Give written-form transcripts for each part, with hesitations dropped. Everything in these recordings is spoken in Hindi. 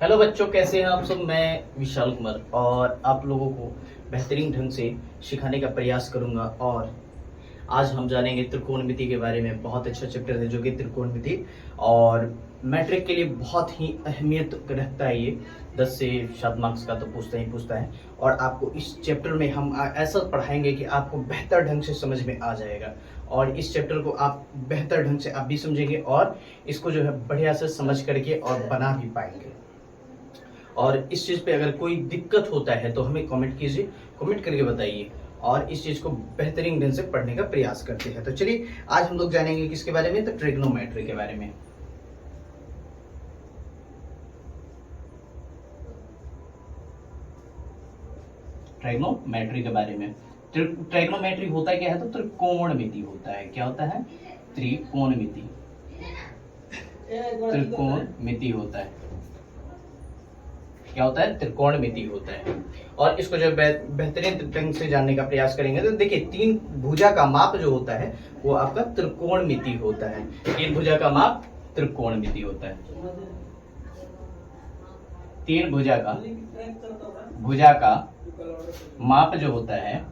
हेलो बच्चों, कैसे हैं आप सब। मैं विशाल कुमार और आप लोगों को बेहतरीन ढंग से सिखाने का प्रयास करूंगा। और आज हम जानेंगे त्रिकोणमिति के बारे में। बहुत अच्छा चैप्टर है जो कि त्रिकोणमिति, और मैट्रिक के लिए बहुत ही अहमियत रखता है ये। 10 से 7 मार्क्स का तो पूछता है। और आपको इस चैप्टर में हम ऐसा पढ़ाएंगे कि आपको बेहतर ढंग से समझ में आ जाएगा। और इस चैप्टर को आप बेहतर ढंग से आप भी समझेंगे और इसको जो है बढ़िया से समझ करके और बना भी पाएंगे। और इस चीज़ पे अगर कोई दिक्कत होता है तो हमें कमेंट कीजिए, कमेंट करके बताइए और इस चीज़ को बेहतरीन ढंग से पढ़ने का प्रयास करते हैं। तो चलिए आज हम लोग जानेंगे किसके बारे में, तो ट्रिग्नोमेट्री के बारे में। ट्रिग्नोमेट्री के बारे में। ट्रिग्नोमेट्री होता क्या है, तो त्रिकोणमिति होता है। क्या होता है? त्रिकोणमिति। त्रिकोणमिति होता है। क्या होता है? त्रिकोणमिति होता है। और इसको जो बेहतरीन ढंग से जानने का प्रयास करेंगे तो देखिए, तीन भुजा का माप जो होता है वो आपका त्रिकोणमिति होता है। तीन भुजा का माप त्रिकोणमिति होता है। तीन भुजा का माप जो होता है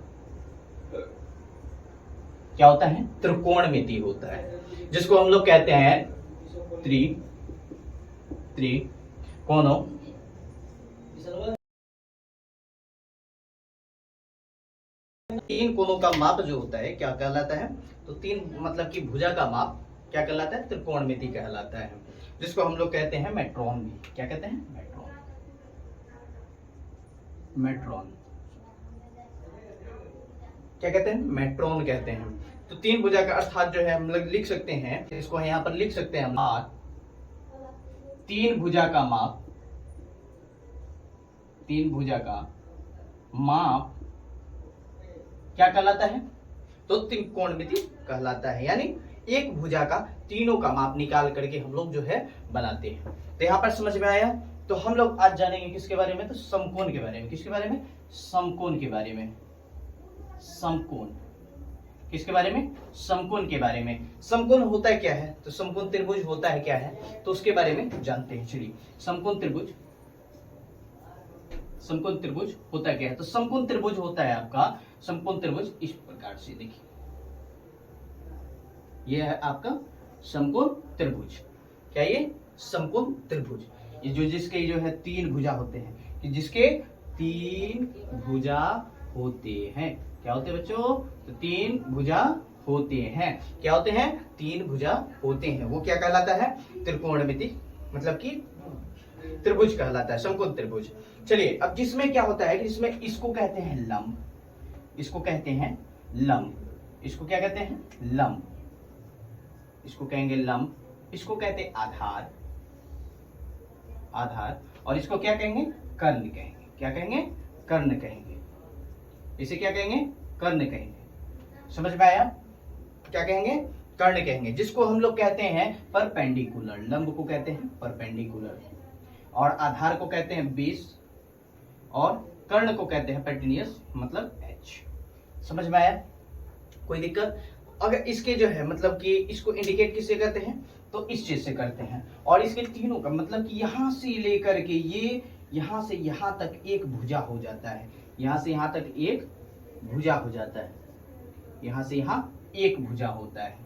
क्या होता है? त्रिकोणमिति होता है, जिसको हम लोग कहते हैं त्रिकोणों। तीन कोणों का माप जो होता है क्या कहलाता है? तो तीन मतलब कि भुजा का माप क्या कहलाता है? त्रिकोणमिति कहलाता है, जिसको हम लोग कहते हैं मेट्रोन भी। क्या कहते हैं? मेट्रोन। क्या कहते हैं? मेट्रोन कहते हैं। तो तीन भुजा का अर्थात जो है हम लोग लिख सकते हैं, इसको यहाँ पर लिख सकते हैं हम। तीन भुजा का माप, तीन भुजा का माप क्या कहलाता है? तो त्रिकोणमिति कहलाता है। यानी एक भुजा का तीनों का माप निकाल करके हम लोग जो है बनाते हैं। तो यहाँ पर समझ में आया। तो हम लोग आज जानेंगे किसके बारे में? तो समकोण के बारे में। किसके बारे में? समकोण के बारे में। समकोण किसके बारे में? समकोण के बारे में। समकोण होता क्या है? तो समकोण त्रिभुज होता है क्या है, तो उसके बारे में जानते हैं। चलिए, समकोण त्रिभुज। समकोण त्रिभुज होता क्या है? तो समकोण त्रिभुज होता है आपका, समकोण त्रिभुज इस प्रकार से देखिए, यह है आपका समकोण त्रिभुज। क्या ये? समकोण त्रिभुज। ये जो जिसके जो है तीन भुजा होते हैं, कि जिसके तीन भुजा होते हैं। क्या होते हैं बच्चों? तो तीन भुजा होते हैं। क्या होते हैं? तीन भुजा होते हैं। वो क्या कहलाता है? त्रिकोणमिति, मतलब कि त्रिभुज कहलाता है, समकोण त्रिभुज। चलिए, अब जिसमें क्या होता है कि इसमें इसको कहते हैं लंब, इसको कहते हैं लंब। इसको क्या कहते हैं? लंब। इसको कहेंगे लंब। इसको कहते हैं आधार, आधार। और इसको क्या कहेंगे? कर्ण कहेंगे। क्या कहेंगे? कर्ण कहेंगे। इसे क्या कहेंगे? कर्ण कहेंगे। समझ में आया? क्या कहेंगे? कर्ण कहेंगे। जिसको हम लोग कहते हैं परपेंडिकुलर। लंब को कहते हैं परपेंडिकुलर, और आधार को कहते हैं बेस, और कर्ण को कहते हैं पेटिनियस, मतलब एच। समझ में आया? कोई दिक्कत? अगर इसके जो है मतलब कि इसको इंडिकेट किससे करते हैं? तो इस चीज से करते हैं। और इसके तीनों का मतलब कि यहां से लेकर के ये यहां से यहां तक एक भुजा हो जाता है। यहां से यहां तक एक भुजा हो जाता है। यहां से यहां एक भुजा होता है।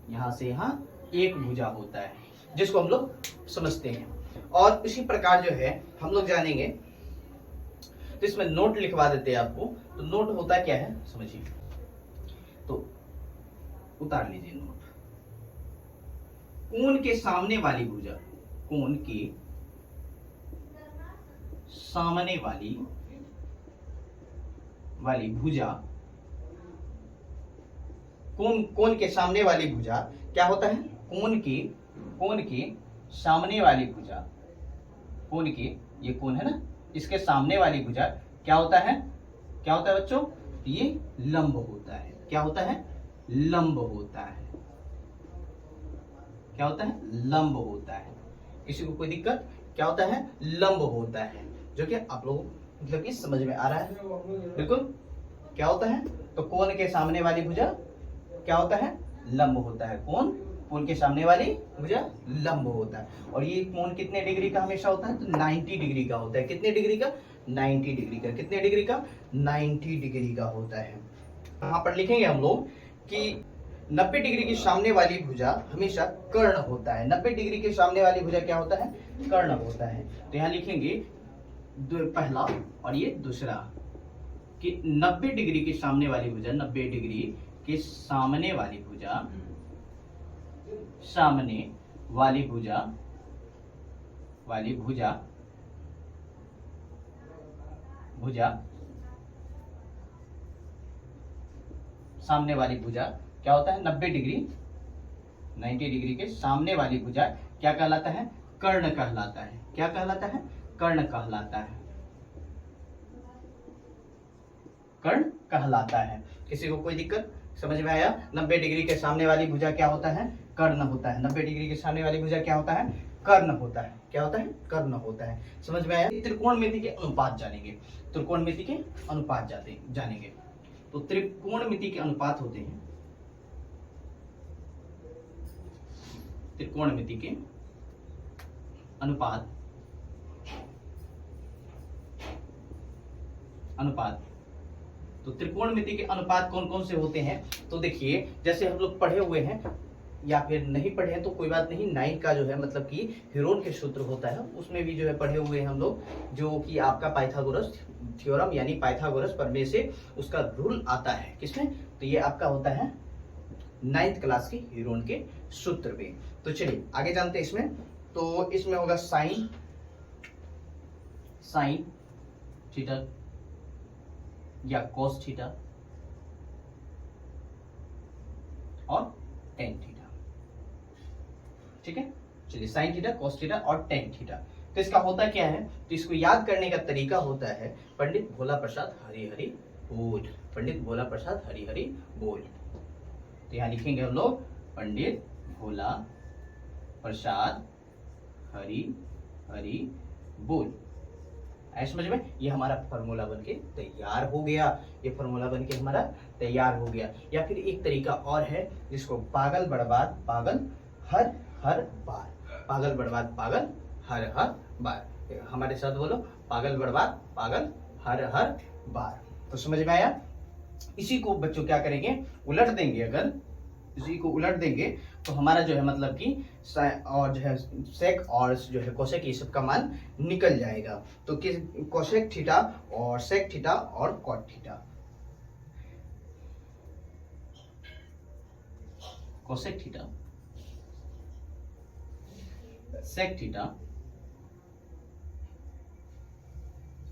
यहां से यहां एक भुजा होता है, जिसको हम लोग समझते हैं। और इसी प्रकार जो है हम लोग जानेंगे। तो इसमें नोट लिखवा देते हैं आपको। तो नोट होता क्या है समझिए, तो उतार लीजिए नोट। कोण के सामने वाली भुजा, कोण के सामने वाली भुजा, कोण के सामने वाली भुजा क्या होता है? कोण के सामने वाली भुजा, कोण के, ये कोण है ना, इसके सामने वाली भुजा क्या होता है? क्या होता है बच्चों? ये लंब होता है। क्या होता है? लंब होता है। क्या होता है? लंब होता है। किसी को कोई दिक्कत? क्या होता है? लंब होता है, जो कि आप लोग मतलब कि समझ में आ रहा है बिल्कुल। क्या होता है? तो कोण के सामने वाली भुजा क्या होता है? लंब होता है। कोण कोण के सामने वाली भुजा लंब होता है। और ये कोण कितने डिग्री का हमेशा होता है? तो 90 डिग्री का होता है। कितने डिग्री का? 90 डिग्री का। कितने डिग्री का? 90 डिग्री का होता है। यहाँ पर लिखेंगे हम लोग कि 90 डिग्री के सामने वाली भुजा हमेशा कर्ण होता है। 90 डिग्री के सामने वाली भुजा क्या होता है? कर्ण होता है। तो यहाँ लिखेंगे पहला और ये दूसरा कि 90 डिग्री के सामने वाली भुजा, 90 डिग्री के सामने वाली भुजा, सामने वाली भुजा, सामने वाली भुजा क्या होता है? 90 डिग्री के सामने वाली भुजा क्या कहलाता है? कर्ण कहलाता है। क्या कहलाता है? कर्ण कहलाता है। कर्ण कहलाता है। किसी को कोई दिक्कत? समझ में आया? 90 डिग्री के सामने वाली भुजा क्या होता है? कर्ण होता है। 90 डिग्री के सामने वाली भुजा क्या होता है? कर्ण होता है। क्या होता है? कर्ण होता है। समझ में आया? त्रिकोणमिति के अनुपात जानेंगे। त्रिकोणमिति के अनुपात जानेंगे। तो त्रिकोणमिति के अनुपात होते हैं, त्रिकोणमिति के अनुपात तो त्रिकोणमिति के अनुपात कौन कौन से होते हैं? तो देखिए, जैसे हम लोग पढ़े हुए हैं या फिर नहीं पढ़े हैं तो कोई बात नहीं, 9 का जो है मतलब कि हीरोन के सूत्र होता है, उसमें भी जो है पढ़े हुए हैं हम लोग, जो कि आपका पाइथागोरस थ्योरम यानी पाइथागोरस प्रमेय से उसका रूल आता है। किसमें? तो ये आपका होता है 9th क्लास के हीरोन के सूत्र में। तो चलिए आगे जानते हैं इसमें। तो इसमें होगा साइन थीटा या कोस थीटा और टेन थीटा। ठीक है, चलिए साइन थीटा, कोस थीटा और टेन थीटा। तो इसका होता क्या है? तो इसको याद करने का तरीका होता है पंडित भोला प्रसाद हरि हरि बोल। पंडित भोला प्रसाद हरि हरि बोल। तो यहाँ लिखेंगे हम लोग पंडित भोला प्रसाद हरि हरि बोल। ऐसा समझ में? ये हमारा फॉर्मूला बनके तैयार हो गया। ये फॉर्मूला बनके हमारा तैयार हो गया। या फिर एक तरीका और है जिसको पागल बर्बाद पागल हर हर बार, पागल बर्बाद पागल हर हर बार। हमारे साथ बोलो, पागल बर्बाद पागल हर हर बार। तो समझ में आया? इसी को बच्चों क्या करेंगे? उलट देंगे। अगर इसी को उलट देंगे तो हमारा जो है मतलब कि और जो है सेक और जो है कोसेक, ये सब का मान निकल जाएगा। तो किस कोसेक थीटा और सेक थीटा और cot theta, cosec theta sec theta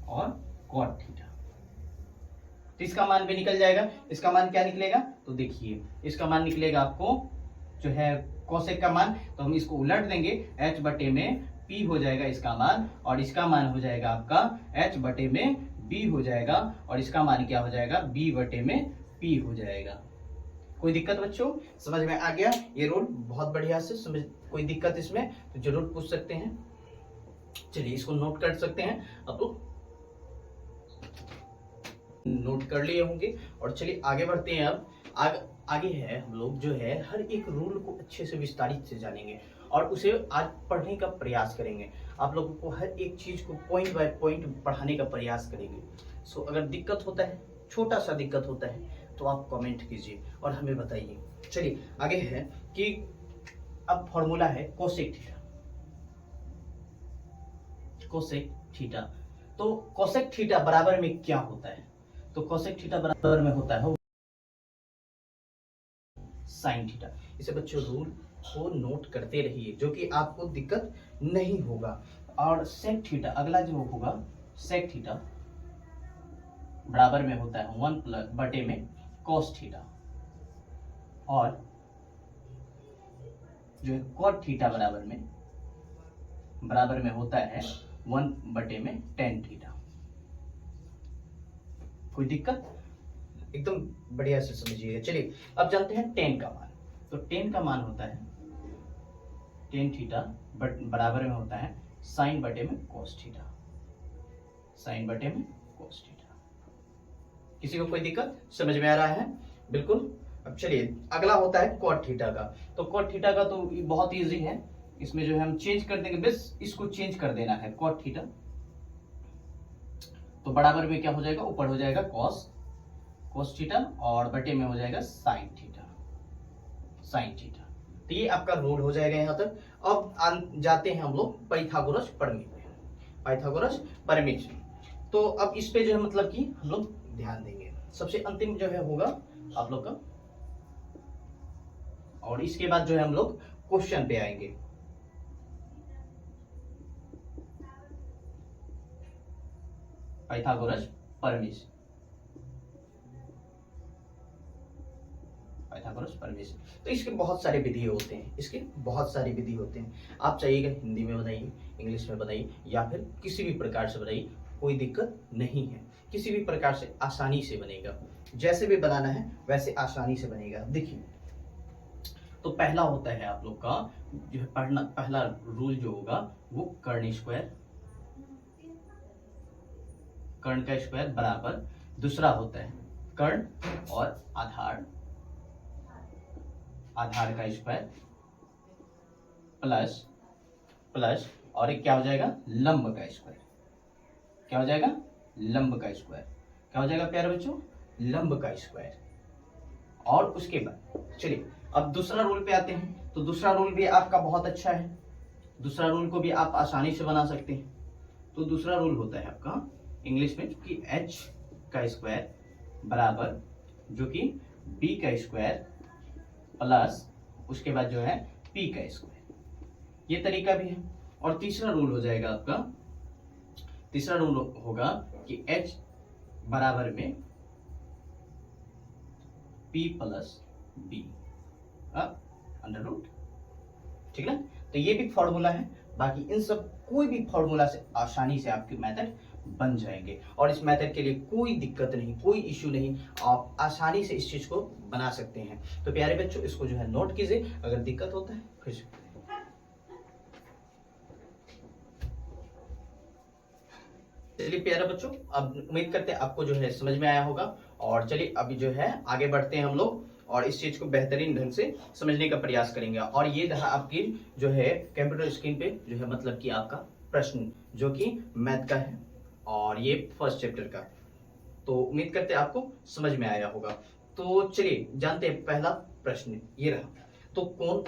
और कॉट थीटा, तो इसका मान भी निकल जाएगा। इसका मान क्या निकलेगा? तो देखिए, इसका मान निकलेगा आपको जो है कोसेक का मान, तो हम इसको उलट देंगे, h बटे में p हो जाएगा इसका मान, और इसका मान हो जाएगा आपका h बटे में b हो जाएगा, और इसका मान क्या हो जाएगा? b बटे में p हो जाएगा। कोई दिक्कत बच्चों? समझ में आ गया? ये रूल बहुत बढ़िया से समझ। कोई दिक्कत इसमें तो जरूर पूछ सकते हैं। चलिए इसको नोट कर सकते हैं, अब तो नोट कर लिए होंगे। और चलिए आगे बढ़ते हैं। अब आगे है हम लोग जो है हर एक रूल को अच्छे से विस्तारित से जानेंगे और उसे आज पढ़ने का प्रयास करेंगे। आप लोगों को हर एक चीज को पॉइंट बाय पॉइंट पढ़ाने का प्रयास करेंगे। सो अगर दिक्कत होता है, छोटा सा दिक्कत होता है, तो आप कमेंट कीजिए और हमें बताइए। चलिए आगे है कि अब फॉर्मूला है कोसेक थीटा। कोसेक थीटा, तो कोसेक थीटा बराबर में क्या होता है? तो कोसेक थीटा बराबर में होता है साइन थीटा। इसे बच्चों रूल को नोट करते रहिए, जो कि आपको दिक्कत नहीं होगा। और सेक थीटा, अगला जो होगा सेक थीटा बराबर में होता है 1 प्लस बटे में कोस थीटा, और जो है कॉट थीटा बराबर में होता है 1 बटे में टेन थीटा। कोई दिक्कत? एकदम बढ़िया से समझिएगा। चलिए अब जानते हैं टेन का मान। तो टेन का मान होता है टेन थीटा बराबर में होता है साइन बटे में कोस थीटा, साइन बटे में कोस थीटा। किसी को कोई दिक्कत? समझ में आ रहा है? बिल्कुल अब चलिए अगला होता है कॉट थीटा का। तो कॉट थीटा का तो बहुत इजी है, इसमें जो है हम चेंज कर देंगे, बस इसको चेंज कर देना है। कॉट थीटा तो बराबर में क्या हो जाएगा, ऊपर हो जाएगा कॉस थीटा और बटे में हो जाएगा साइन थीटा। तो ये आपका रूल हो जाएगा यहाँ तक। अब जाते हैं हम लोग पाइथागोरस प्रमेय पे। तो अब इस पे जो है मतलब कि हम लोग ध्यान देंगे। सबसे अंतिम जो है होगा आप लोग का, और इसके बाद जो है हम लोग क्वेश्चन पे आएंगे। पाइथागोरस प्रमेय। तो इसके बहुत सारे विधि होते हैं, आप चाहिएगा हिंदी में बनाइए, इंग्लिश में बनाइए, या फिर किसी भी प्रकार से बनाइए, कोई दिक्कत नहीं है। किसी भी प्रकार से आसानी से बनेगा, जैसे भी बनाना है वैसे आसानी से बनेगा। देखिए तो पहला होता है आप लोग का जो है पहला रूल जो होगा वो कर्ण का स्क्वायर बराबर, दूसरा होता है कर्ण और आधार का स्क्वायर प्लस और एक क्या हो जाएगा, लंब का स्क्वायर। क्या हो जाएगा प्यारे बच्चों, लंब का स्क्वायर। और उसके बाद चलिए अब दूसरा रूल पे आते हैं। तो दूसरा रूल भी आपका बहुत अच्छा है, दूसरा रूल को भी आप आसानी से बना सकते हैं। तो दूसरा रूल होता है आपका इंग्लिश में कि h का स्क्वायर बराबर जो कि b का स्क्वायर प्लस उसके बाद जो है p का स्क्वायर। ये तरीका भी है। और तीसरा रूल हो जाएगा आपका, तीसरा रूल होगा कि h बराबर में p plus b under root. ठीक है, तो ये भी फॉर्मूला है। बाकी इन सब कोई भी फॉर्मूला से आसानी से आपके मेथड बन जाएंगे, और इस मेथड के लिए कोई दिक्कत नहीं, कोई इश्यू नहीं, आप आसानी से इस चीज को बना सकते हैं। तो प्यारे बच्चों इसको जो है नोट कीजिए, अगर दिक्कत होता है फिर से। चलिए प्यारे बच्चों, अब उम्मीद करते हैं आपको जो है समझ में आया होगा। और चलिए अभी जो है आगे बढ़ते हैं हम लोग, और इस चीज को बेहतरीन ढंग से समझने का प्रयास करेंगे। और ये रहा आपकी जो है कंप्यूटर स्क्रीन पे जो है मतलब कि आपका प्रश्न जो कि मैथ का है, और ये फर्स्ट चैप्टर का। तो उम्मीद करते हैं आपको समझ में आया होगा। तो चलिए जानते हैं पहला प्रश्न ये रहा। तो कौन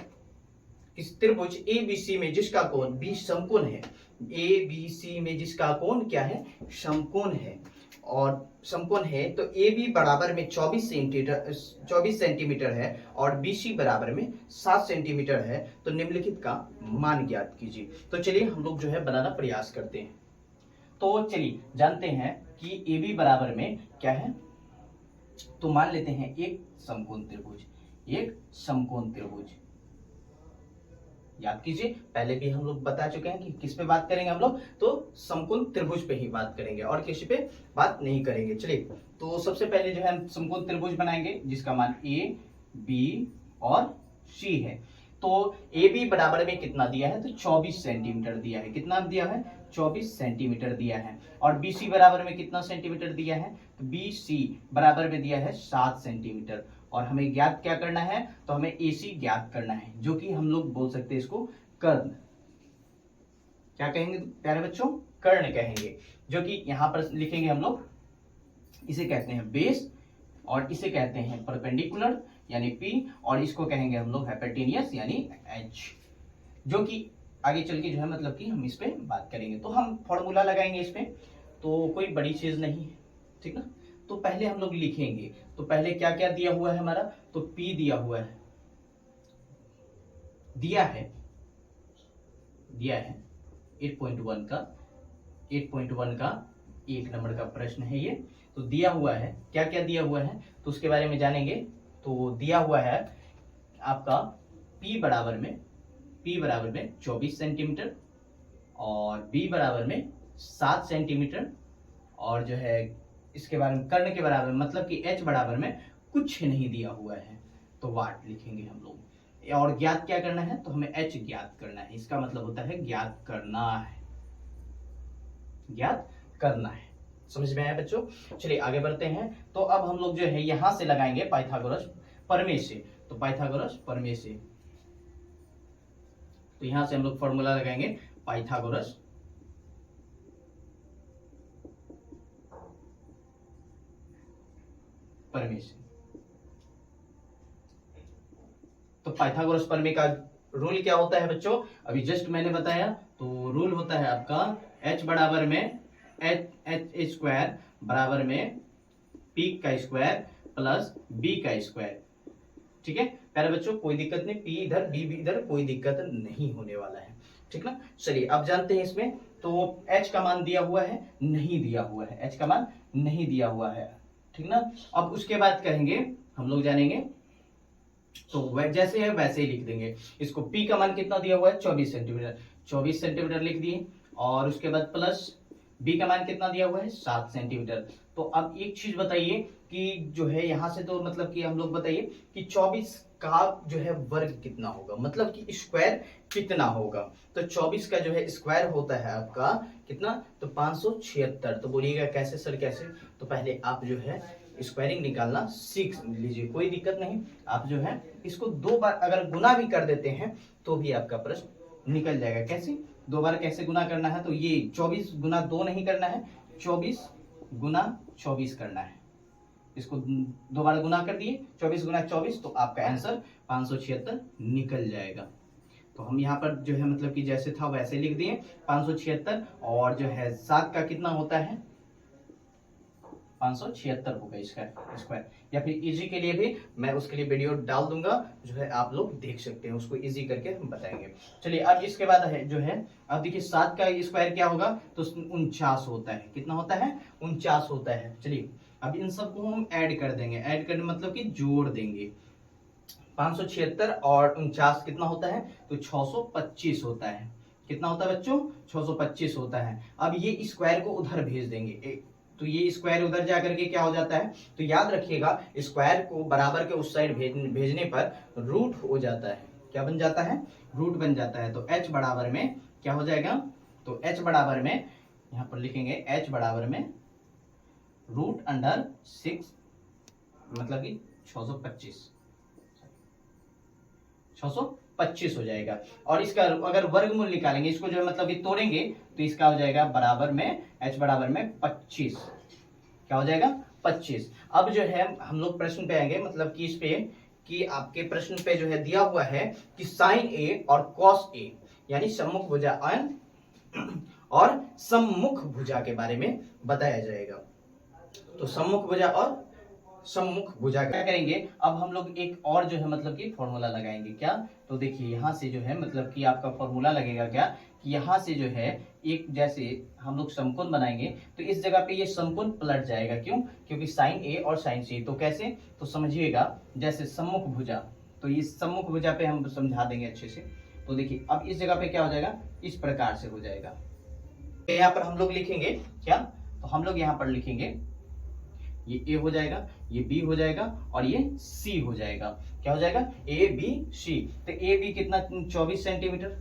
इस त्रिभुज ABC में जिसका कोण B समकोण है, ABC में जिसका कोण क्या है, समकोण है, और समकोण है तो AB बराबर में 24 सेंटीमीटर है और BC बराबर में 7 सेंटीमीटर है। तो निम्नलिखित का मान ज्ञात कीजिए। तो चलिए हम लोग जो है बनाना प्रयास करते हैं। तो चलिए जानते हैं कि AB बराबर में क्या है। तो मान लेते हैं एक समकोण त्रिभुज, याद कीजिए पहले भी हम लोग बता चुके हैं कि किस पे बात करेंगे हम लोग, तो समकोण त्रिभुज पे ही बात करेंगे और किसी पे बात नहीं करेंगे। चलिए तो सबसे पहले जो है हम समकोण त्रिभुज बनाएंगे जिसका मान A, B और C है। तो AB बराबर में कितना दिया है, तो 24 सेंटीमीटर दिया है। कितना दिया है, 24 सेंटीमीटर दिया है। और BC बराबर में कितना सेंटीमीटर दिया है, तो BC बराबर में दिया है 7 सेंटीमीटर। और हमें ज्ञात क्या करना है, तो हमें AC ज्ञात करना है, जो कि हम लोग बोल सकते हैं इसको कर्ण। क्या कहेंगे प्यारे बच्चों, कर्ण कहेंगे, जो कि यहां पर लिखेंगे हम लोग। इसे कहते हैं बेस, और इसे कहते हैं परपेंडिकुलर यानी P, और इसको कहेंगे हम लोग हाइपोटेनियस यानी H, जो कि आगे चल के जो है मतलब कि हम इस पे बात करेंगे। तो हम फॉर्मूला लगाएंगे इस पे, तो कोई बड़ी चीज नहीं है, ठीक ना। तो पहले हम लोग लिखेंगे, तो पहले क्या क्या दिया हुआ है हमारा, तो P दिया हुआ है, दिया है 8.1 का 1 नंबर का प्रश्न है ये। तो दिया हुआ है, क्या क्या दिया हुआ है तो उसके बारे में जानेंगे। तो दिया हुआ है आपका P बराबर में 24 सेंटीमीटर और B बराबर में 7 सेंटीमीटर, और जो है इसके बारे में कर्ण के बराबर मतलब कि H बराबर में कुछ नहीं दिया हुआ है, तो वाट लिखेंगे हम लोग। और ज्ञात क्या करना है, तो हमें H ज्ञात करना है। इसका मतलब होता है ज्ञात करना है। समझ में आया बच्चों। चलिए आगे बढ़ते हैं। तो अब हम लोग जो है यहां से लगाएंगे पाइथागोरस प्रमेय से, तो पाइथागोरस प्रमेय से। तो यहां से हम लोग फॉर्मूला लगाएंगे पाइथागोरस प्रमेय से। तो पाइथागोरस प्रमेय का रूल क्या होता है बच्चों, अभी जस्ट मैंने बताया। तो रूल होता है आपका h बराबर में h स्क्वायर बराबर में p का स्क्वायर प्लस b का स्क्वायर। ठीक है प्यारे बच्चों, कोई दिक्कत नहीं, p इधर b भी इधर, कोई दिक्कत नहीं होने वाला है। ठीक ना, चलिए अब जानते हैं इसमें। तो h का मान दिया हुआ है, नहीं दिया हुआ है, h का मान नहीं दिया हुआ है। ठीक ना, अब उसके बाद कहेंगे हम लोग जानेंगे, तो जैसे है वैसे ही लिख देंगे इसको। p का मान कितना दिया हुआ है 24 सेंटीमीटर, 24 सेंटीमीटर लिख दिए। और उसके बाद प्लस b का मान कितना दिया हुआ है 7 सेंटीमीटर। तो अब एक चीज बताइए कि जो है यहाँ से, तो मतलब कि हम लोग बताइए कि 24 का जो है वर्ग कितना होगा, मतलब कि स्क्वायर कितना होगा। तो 24 का जो है स्क्वायर होता है आपका कितना, तो 576। तो बोलिएगा कैसे सर कैसे, तो पहले आप जो है स्क्वायरिंग निकालना सीख लीजिए, कोई दिक्कत नहीं। आप जो है इसको 2 बार अगर गुना भी कर देते हैं तो भी आपका प्रश्न निकल जाएगा। कैसे 2 बार कैसे गुना करना है, तो ये 24 गुना 2 नहीं करना है, 24 गुना 24 करना है। इसको 2 बार गुना कर दिए, 24 गुना 24, तो आपका आंसर 576 निकल जाएगा। तो हम यहाँ पर जो है मतलब कि जैसे था वैसे लिख दिए 576। और जो है 7 का कितना होता है 576 होगा इसका स्क्वायर। या फिर इजी के लिए भी मैं उसके लिए वीडियो डाल दूंगा, जो है आप लोग देख सकते हैं, उसको इजी करके हम बताएंगे। चलिए अब इसके बाद है जो है, अब देखिए 7 का स्क्वायर क्या होगा, तो 49 होता है। कितना होता है 49 होता है। चलिए अब इन सबको हम ऐड कर देंगे, ऐड करने मतलब कि जोड़ देंगे। 576 और 49 कितना होता है, तो 625 होता है। कितना होता है बच्चों 625 होता है। अब ये स्क्वायर को उधर भेज देंगे, तो ये स्क्वायर उधर जाकर के क्या हो जाता है, तो याद रखिएगा स्क्वायर को बराबर के उस साइड भेजने पर रूट हो जाता है। क्या बन जाता है, रूट बन जाता है। तो h बराबर में क्या हो जाएगा, तो h बराबर में यहां पर लिखेंगे h बराबर में √6 मतलब कि 625 हो जाएगा। और इसका अगर वर्गमूल निकालेंगे, इसको जो है मतलब कि तोड़ेंगे, तो इसका हो जाएगा बराबर में h बराबर में 25। क्या हो जाएगा 25। अब जो है हम लोग प्रश्न पे आएंगे, मतलब कि इस पे कि आपके प्रश्न पे जो है दिया हुआ है कि साइन ए और कॉस ए यानी सम्मुख भुजा और सम्मुख भुजा के बारे में बताया जाएगा। तो सम्मुख भुजा और सम्मुख भुजा क्या करेंगे, अब हम लोग एक और जो है मतलब कि फॉर्मूला लगाएंगे। क्या, तो देखिए यहाँ से जो है मतलब कि आपका फॉर्मूला लगेगा क्या, कि यहाँ से जो है एक जैसे हम लोग समकोण बनाएंगे, तो इस जगह पे ये समकोण पलट जाएगा। क्यों, क्योंकि साइन ए और साइन सी। तो कैसे, तो समझिएगा जैसे सम्मुख भुजा, तो इस सम्मुख भुजा पे हम समझा देंगे अच्छे से। तो देखिए अब इस जगह पे क्या हो जाएगा, इस प्रकार से हो जाएगा। यहाँ पर हम लोग लिखेंगे क्या, तो हम लोग यहाँ पर लिखेंगे ये ए हो जाएगा, ये बी हो जाएगा और ये सी हो जाएगा। क्या हो जाएगा ए बी सी। तो ए बी कितना 24 सेंटीमीटर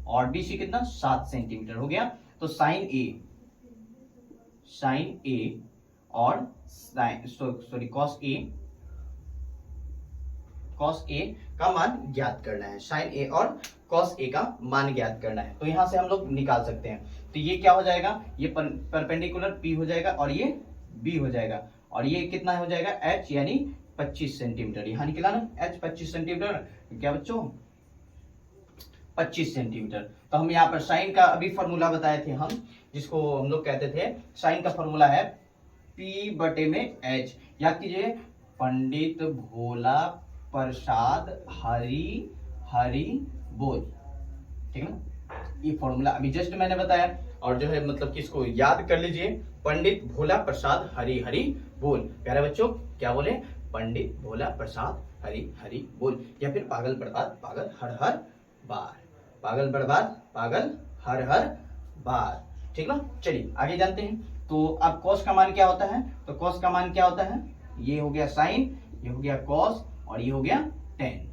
और बी सी कितना 7 सेंटीमीटर हो गया। तो साइन ए और कॉस ए का मान ज्ञात करना है। साइन ए और कॉस ए का मान ज्ञात करना है। तो यहां से हम लोग निकाल सकते हैं। तो ये क्या हो जाएगा, ये परपेंडिकुलर पी हो जाएगा और ये बी हो जाएगा। और ये कितना हो जाएगा h यानी 25 सेंटीमीटर। यहां निकला ना h 25 सेंटीमीटर। क्या बच्चों 25 सेंटीमीटर। तो हम यहाँ पर साइन का अभी फॉर्मूला बताए थे हम, जिसको हम लोग कहते थे साइन का फॉर्मूला है p बटे में h। याद कीजिए पंडित भोला प्रसाद हरि हरि बोल। ठीक है ना, ये फॉर्मूला अभी जस्ट मैंने बताया। और जो है मतलब कि इसको याद कर लीजिए, पंडित भोला प्रसाद हरि हरि बोल। प्यारे बच्चों क्या बोले, पंडित भोला प्रसाद हरि हरि बोल। या फिर पागल बर्बाद पागल हर हर बार, पागल बर्बाद पागल हर हर बार। ठीक ना, चलिए आगे जानते हैं। तो अब कॉस का मान क्या होता है, तो कॉस का मान क्या होता है, ये हो गया साइन, ये हो गया कॉस और ये हो गया टेन।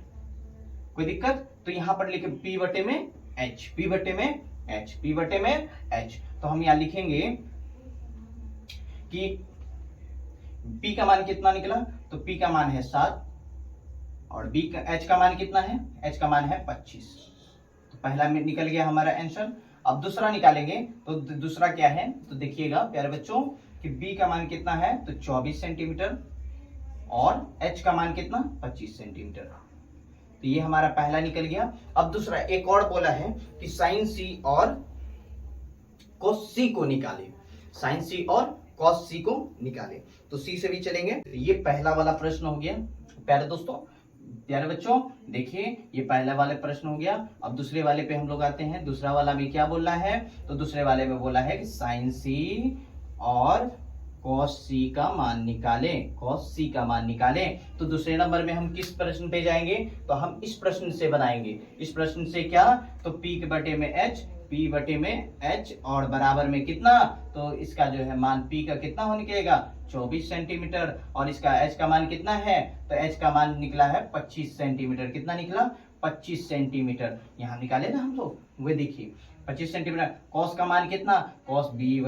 कोई दिक्कत, तो यहां पर लिखे p बटे में h, p बटे में h, p बटे में h। तो हम यहां लिखेंगे कि p का मान कितना निकला, तो p का मान है 7 और बी का एच का मान कितना है, एच का मान है 25। तो पहला में निकल गया हमारा आंसर। अब दूसरा निकालेंगे तो दूसरा क्या है, तो देखिएगा प्यारे बच्चों कि बी का मान कितना है, तो 24 सेंटीमीटर और एच का मान कितना 25 सेंटीमीटर। तो ये हमारा पहला निकल गया। अब दूसरा एक और बोला है कि साइन सी और कॉस सी को निकाले, साइन सी और कॉस सी को निकाले। तो सी से भी चलेंगे। ये पहला वाला प्रश्न हो गया प्यारे दोस्तों, प्यारे बच्चों देखिए ये पहला वाले प्रश्न हो गया। अब दूसरे वाले पे हम लोग आते हैं। दूसरा वाला भी क्या बोला है, तो दूसरे वाले में बोला है कि साइन सी और कॉस सी का मान निकालें, कॉस सी का मान निकालें। तो दूसरे नंबर में हम किस प्रश्न पे जाएंगे, तो हम इस प्रश्न से बनाएंगे। इस प्रश्न से क्या, तो पी के बटे में एच, पी बटे में एच और बराबर में कितना, तो इसका जो है मान पी का कितना हो निकलेगा 24 सेंटीमीटर और इसका एच का मान कितना है, तो एच का मान निकला है 25 सेंटीमीटर। कितना निकला 25 सेंटीमीटर। यहाँ निकाले ना हम लोग, वे देखिए 25 सेंटीमीटर। कॉस का मान कितना, कॉस बी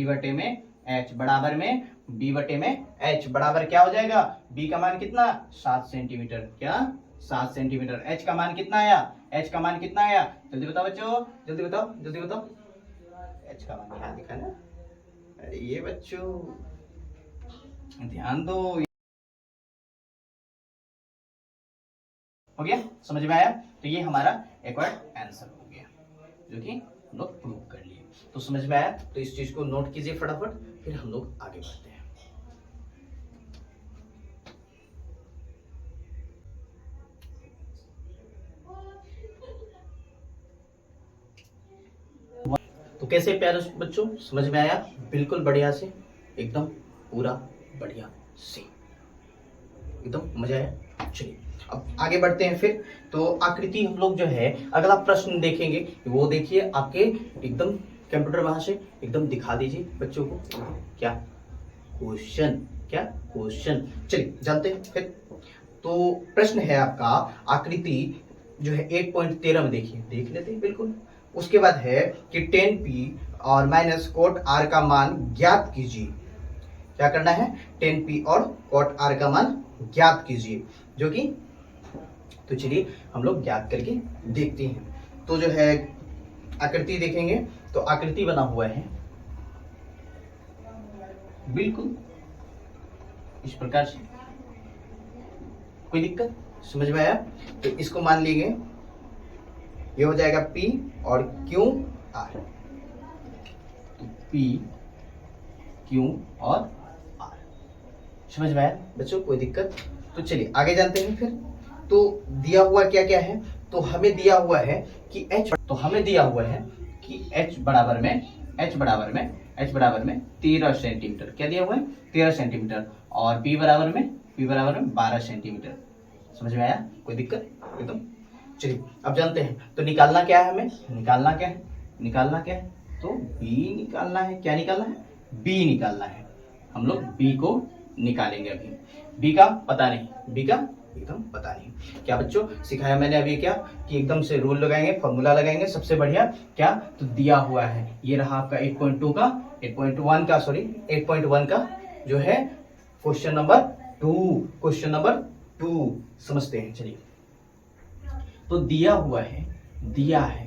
बटे में एच बराबर में बी बटे में एच बराबर क्या हो जाएगा, बी का मान कितना 7 सेंटीमीटर, क्या 7 सेंटीमीटर। एच का मान कितना आया, एच का मान कितना आया, जल्दी बताओ बच्चों, जल्दी बताओ जल्दी बताओ। एच का मान यहाँ दिखा ना, अरे ये बच्चों ध्यान दो। हो गया, समझ में आया। तो ये हमारा एक और आंसर हो गया जो कि हम लोग प्रूव कर लिए। तो समझ में आया, तो इस चीज को नोट कीजिए फटाफट, फिर हम लोग आगे बढ़ते हैं। तो कैसे प्यारे बच्चों, समझ में आया, बिल्कुल बढ़िया से, एकदम पूरा बढ़िया से, एकदम मजा आया। चलिए अब आगे बढ़ते हैं फिर। तो आकृति हम लोग जो है अगला प्रश्न देखेंगे, वो देखिए आपके एकदम कंप्यूटर वहां से एकदम दिखा दीजिए बच्चों को, क्या क्वेश्चन, क्या क्वेश्चन। चलिए जानते हैं फिर। तो प्रश्न है आपका, आकृति जो है 8.13 में देखिए, देख लेते हैं बिल्कुल। उसके बाद है कि 10p और माइनस कोट r का मान ज्ञात कीजिए। क्या करना है, 10p और कोट r का मान ज्ञात कीजिए, जो कि तो चलिए हम लोग ज्ञात करके देखते हैं। तो जो है आकृति देखेंगे, तो आकृति बना हुआ है बिल्कुल इस प्रकार से, कोई दिक्कत, समझ में आया। तो इसको मान लीजिए ये हो जाएगा P और Q R, तो P Q और R, समझ में आया बच्चों, कोई दिक्कत। तो चलिए आगे जानते हैं फिर। तो दिया हुआ क्या क्या है, तो हमें दिया हुआ है कि H, तो हमें दिया हुआ है कि H बराबर में 13 सेंटीमीटर, क्या दिया हुआ है 13 सेंटीमीटर, और P बराबर में 12 सेंटीमीटर। समझ में आया, कोई दिक्कत एकदम। चलिए अब जानते हैं। तो निकालना क्या है, हमें निकालना क्या है, तो B निकालना है। क्या निकालना है, B निकालना है। हम लोग B को निकालेंगे अभी। B का पता नहीं, B का एकदम पता नहीं। क्या बच्चों सिखाया मैंने अभी, क्या कि एकदम से रूल लगाएंगे, फॉर्मूला लगाएंगे, सबसे बढ़िया क्या, तो दिया हुआ है ये रहा आपका 8.1 का जो है क्वेश्चन नंबर 2 समझते हैं। चलिए तो दिया हुआ है, दिया है,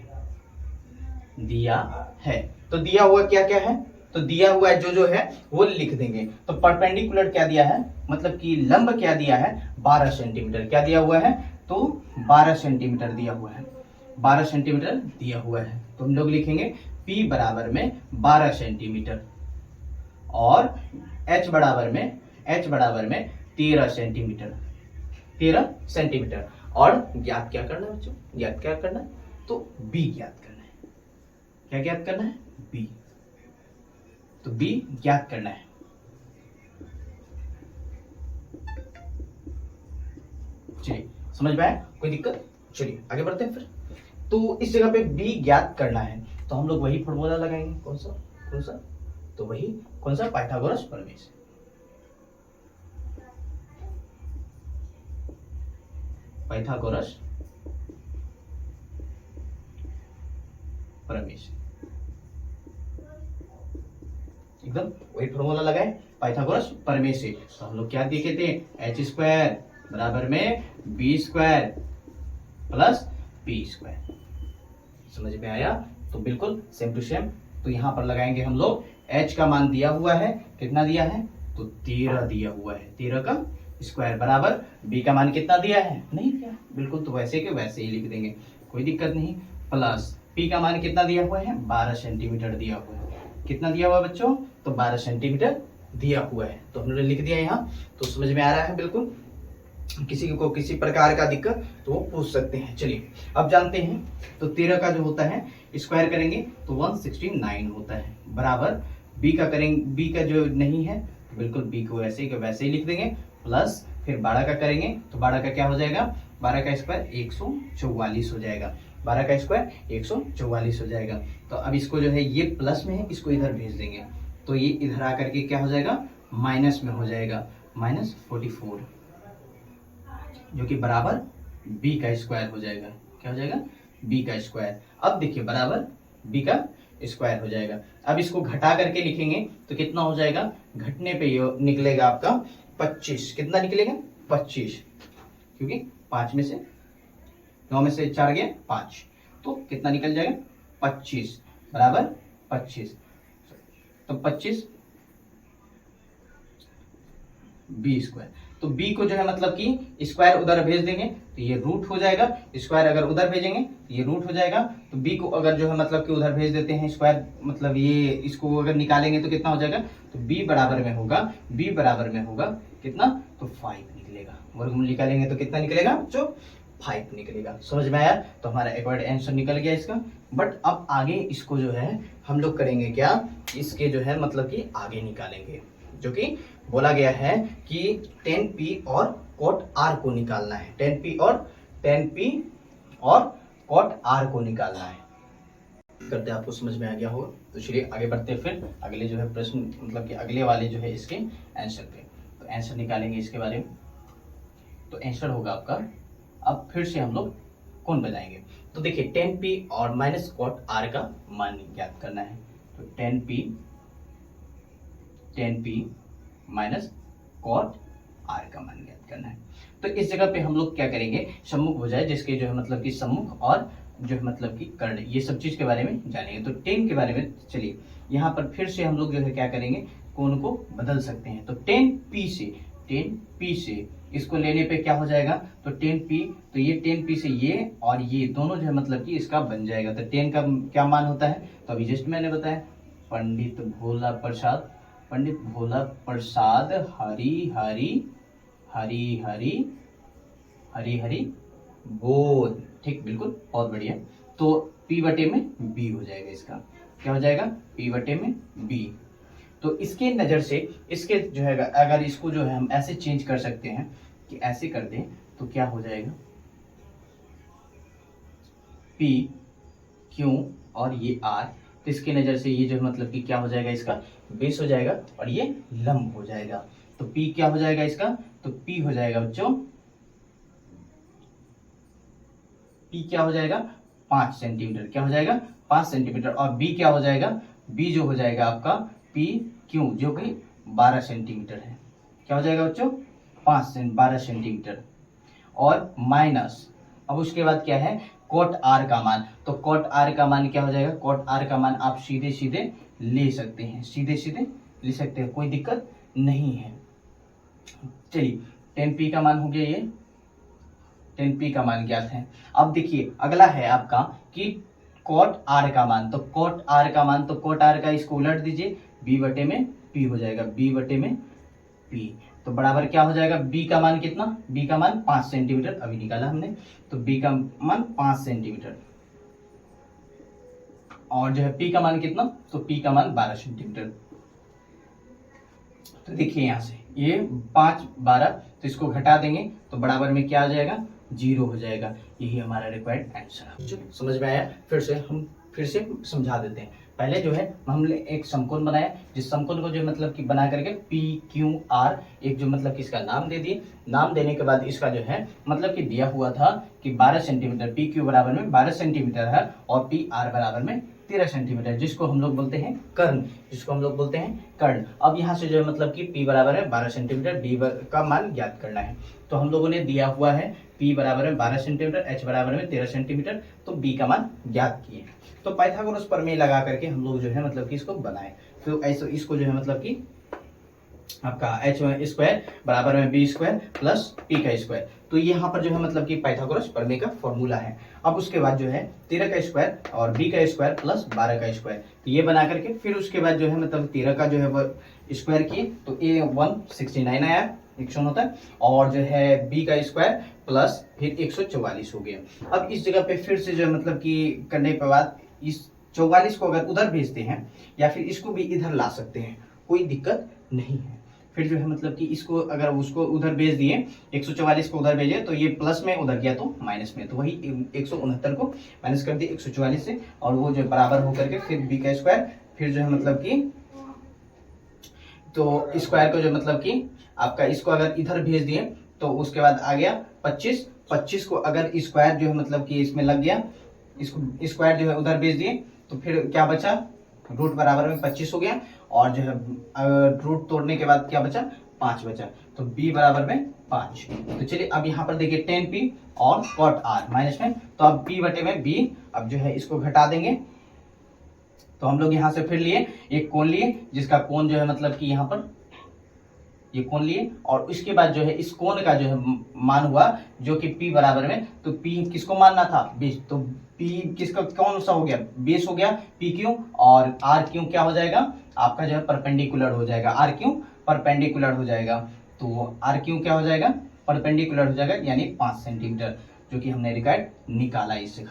तो दिया हुआ क्या क्या है, तो दिया हुआ है जो है वो लिख देंगे। तो परपेंडिकुलर क्या दिया है, मतलब कि लंब क्या दिया है 12 सेंटीमीटर, क्या दिया हुआ है, तो 12 सेंटीमीटर दिया हुआ है, 12 सेंटीमीटर दिया हुआ है। तो हम लोग लिखेंगे P बराबर में 12 सेंटीमीटर और H बराबर में 13 सेंटीमीटर। और ज्ञात क्या करना है बच्चों, ज्ञात क्या करना है, तो B ज्ञात करना है। क्या ज्ञात करना है, B, तो B ज्ञात करना है। चलिए समझ में आया, कोई दिक्कत। चलिए आगे बढ़ते हैं फिर। तो इस जगह पे B ज्ञात करना है, तो हम लोग वही फॉर्मूला लगाएंगे। कौन सा, तो वही कौन सा, पाइथागोरस प्रमेय, एकदम वही फॉर्मूला लगाए पाइथागोरस प्रमेय से। तो हम लोग क्या देखे थे, h² बराबर में B square plus P square. समझ में आया? तो बिल्कुल सेम टू सेम। तो यहां पर लगाएंगे हम लोग, h का मान दिया हुआ है, कितना दिया है? तो 13 दिया हुआ है, 13 का स्क्वायर बराबर b का मान कितना दिया है? नहीं दिया, बिल्कुल तो वैसे के वैसे ही लिख देंगे, कोई दिक्कत नहीं। प्लस p का मान कितना दिया हुआ है? 12 सेंटीमीटर दिया हुआ है। कितना दिया हुआ है बच्चों? तो 12 सेंटीमीटर दिया हुआ है, तो हमने लिख दिया यहाँ। तो समझ में आ रहा है बिल्कुल? किसी को किसी प्रकार का दिक्कत तो वो पूछ सकते हैं। चलिए अब जानते हैं। तो 13 का जो होता है स्क्वायर करेंगे तो 169 होता है, बराबर b का करेंगे, b का जो नहीं है तो बिल्कुल b को वैसे ही लिख देंगे, प्लस फिर 12 का करेंगे तो 12 का क्या हो जाएगा? 12 का स्क्वायर 144 हो जाएगा, 12 का स्क्वायर 144 हो जाएगा। तो अब इसको जो है ये प्लस में है, इसको इधर भेज देंगे तो ये इधर आकर के क्या हो जाएगा? माइनस में हो जाएगा, -44, जो कि बराबर b का स्क्वायर हो जाएगा। क्या हो जाएगा? b का स्क्वायर। अब देखिए बराबर b का स्क्वायर हो जाएगा। अब इसको घटा करके लिखेंगे तो कितना हो जाएगा? घटने पे ये निकलेगा आपका 25। कितना निकलेगा? 25, क्योंकि 5 में से 9 में से 4 गया 5, तो कितना निकल जाएगा? 25 बराबर 25। तो 25 बी स्क्वायर। तो b को जो है मतलब कि स्क्वायर उधर भेज देंगे तो ये रूट हो जाएगा, स्क्वायर अगर उधर भेजेंगे तो ये रूट हो जाएगा। तो b को अगर जो है मतलब कि उधर भेज देते हैं स्क्वायर, मतलब ये इसको अगर निकालेंगे तो कितना हो जाएगा? तो b बराबर में होगा, b बराबर में होगा कितना? तो 5 निकलेगा। वर्गमूल निकालेंगे तो कितना निकलेगा बच्चों? 5 निकलेगा। समझ में आया? तो हमारा एक्वायर्ड आंसर निकल गया इसका। बट अब आगे इसको जो है हम लोग करेंगे क्या? इसके जो है मतलब कि आगे निकालेंगे, जो कि बोला गया है कि tan p और cot r को निकालना है। tan p और cot r को निकालना है। करते आपको समझ में आ गया होगा। तो चलिए आगे बढ़ते हैं फिर अगले जो है प्रश्न, मतलब कि अगले वाले जो है इसके आंसर पे। तो आंसर निकालेंगे इसके बारे में। तो आंसर होगा आपका, अब फिर से हम लोग कौन बनाएंगे? तो देखिए tan p और माइनस cot r का मान ज्ञात करना है। तो tan p minus cot r का मान ज्ञात करना है। तो इस जगह पे हम लोग क्या करेंगे? सम्मुख हो जाए जिसके जो है मतलब कि सम्मुख और जो है मतलब कि कर्ण, ये सब चीज के बारे में जानेंगे। तो tan के बारे में चलिए यहाँ पर फिर से हम लोग जो है क्या करेंगे? कोण को बदल सकते हैं। तो tan p से इसको लेने पे क्या हो जाएगा? तो tan p, तो ये tan p से ये और ये दोनों जो है मतलब कि इसका बन जाएगा। तो tan का क्या मान होता है? तो अभी जस्ट मैंने बताया, पंडित भोला प्रसाद हरी बोध। ठीक, बिल्कुल, बहुत बढ़िया। तो p बटे में b हो जाएगा, इसका क्या हो जाएगा? p बटे में b। तो इसके नजर से इसके जो है अगर इसको जो है हम ऐसे चेंज कर सकते हैं कि ऐसे कर दें तो क्या हो जाएगा? p q और ये r, तो इसके नजर से ये जो है मतलब कि क्या हो जाएगा? इसका बेस हो जाएगा और ये लंब हो जाएगा। तो p क्या हो जाएगा इसका? तो p हो जाएगा बच्चों, p क्या हो जाएगा? 5 सेंटीमीटर। क्या हो जाएगा? 5 सेंटीमीटर। और b क्या हो जाएगा? b जो हो जाएगा आपका p q, जो कि 12 सेंटीमीटर है। क्या हो जाएगा बच्चों? 12 सेंटीमीटर। और माइनस, अब उसके बाद क्या है? cot r का मान। तो cot r का मान क्या हो जाएगा? cot r का मान आप सीधे सीधे ले सकते हैं, कोई दिक्कत नहीं है। चलिए tan p का मान हो गया, ये tan p का मान ज्ञात है। अब देखिए अगला है आपका कि cot r का मान। तो cot r का मान, तो cot r का इसको उलट दीजिए, b बटे में p हो जाएगा, b बटे में p। तो बराबर क्या हो जाएगा? b का मान कितना? b का मान 5 सेंटीमीटर अभी निकाला हमने। तो b का मान 5 सेंटीमीटर और जो है p का मान कितना? तो p का मान 12 सेंटीमीटर। तो देखिए यहां से ये 5 12, तो इसको घटा देंगे तो बराबर में क्या आ जाएगा? 0 हो जाएगा। यही हमारा रिक्वायर्ड आंसर है। समझ में आया? फिर से समझा देते हैं। पहले जो है हमने एक समकोण बनाया, जिस समकोण को जो मतलब कि बना करके पी क्यू आर एक जो मतलब कि इसका नाम दे दिए। नाम देने के बाद इसका जो है मतलब कि दिया हुआ था कि 12 सेंटीमीटर, पी क्यू बराबर में 12 सेंटीमीटर है और पी आर बराबर में 13 सेंटीमीटर, जिसको हम लोग बोलते हैं कर्ण, जिसको हम लोग बोलते हैं कर्ण। अब यहाँ से जो है मतलब कि P बराबर है 12 सेंटीमीटर, D का मान ज्ञात करना है। तो हम लोगों ने दिया हुआ है P बराबर है 12 सेंटीमीटर, H बराबर है 13 सेंटीमीटर, तो B का मान ज्ञात किए। तो पाइथागोरस प्रमेय लगा करके हम लोग जो है मतलब कि इसको बनाए। तो ऐसे इसको जो है मतलब कि आपका एच स्क्वायर बराबर में बी स्क्वायर प्लस पी का स्क्वायर, तो यहाँ पर जो है मतलब कि पाइथागोरस प्रमेय का फॉर्मूला है। अब उसके बाद जो है 13 का स्क्वायर और बी का स्क्वायर प्लस 12 का स्क्वायर, तो ये बना करके फिर उसके बाद जो है मतलब 13 का जो है वो स्क्वायर किए तो ए 169 आया 100 होता है, और जो है बी का स्क्वायर प्लस फिर 144 हो गया। अब इस जगह पे फिर से जो है मतलब कि करने के बाद इस 44 को अगर उधर भेजते हैं या फिर इसको भी इधर ला सकते हैं, कोई दिक्कत नहीं है। फिर जो है मतलब कि इसको अगर उसको उधर भेज दिए 144 को उधर भेजे तो ये प्लस में, उधर गया तो माइनस में, तो वही 169 को माइनस कर दिए 144 से, और वो जो बराबर होकर के फिर बी का स्क्वायर, फिर जो है मतलब कि तो स्क्वायर को जो मतलब कि आपका इसको अगर इधर भेज दिए तो उसके बाद आ गया 25 को अगर स्क्वायर जो है मतलब कि इसमें लग गया, इसको स्क्वायर जो है उधर भेज दिए तो फिर क्या बचा, रूट बराबर में 25 हो गया, और जो है रूट तोड़ने के बाद क्या बचा, 5 बचा, तो b बराबर में 5। तो चलिए अब यहाँ पर देखिए tan p और cot r माइनस में, तो अब p बटे में b, अब जो है इसको घटा देंगे। तो हम लोग यहाँ से फिर लिए एक कोण लिए, जिसका कोण जो है मतलब कि यहाँ पर ये कोण लिए, और उसके बाद जो है इस कोण का जो है मान हुआ जो कि P बराबर में, तो P किसको मानना था 20, तो P किसका कौन सा हो गया 20 हो गया PQ, और RQ क्या हो जाएगा आपका जो है परपेंडिकुलर हो जाएगा, RQ परपेंडिकुलर हो जाएगा, तो RQ क्या हो जाएगा परपेंडिकुलर हो जाएगा, यानी 5 सेंटीमीटर, जो कि हमने रिकॉर्ड निकाला इससे,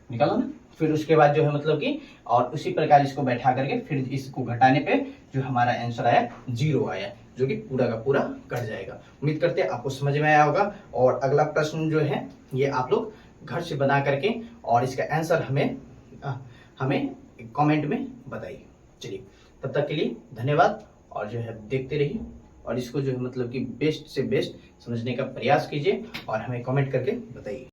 निकालो ना। फिर उसके बाद जो है मतलब कि और उसी प्रकार इसको बैठा करके फिर इसको घटाने पे जो हमारा आंसर आया 0 आया, जो कि पूरा का पूरा कट जाएगा। उम्मीद करते हैं आपको समझ में आया होगा, और अगला प्रश्न जो है ये आप लोग घर से बना करके और इसका आंसर हमें कमेंट में बताइए। चलिए तब तक के लिए धन्यवाद, और जो है देखते रहिए और इसको जो है मतलब कि बेस्ट से बेस्ट समझने का प्रयास कीजिए और हमें कमेंट करके बताइए।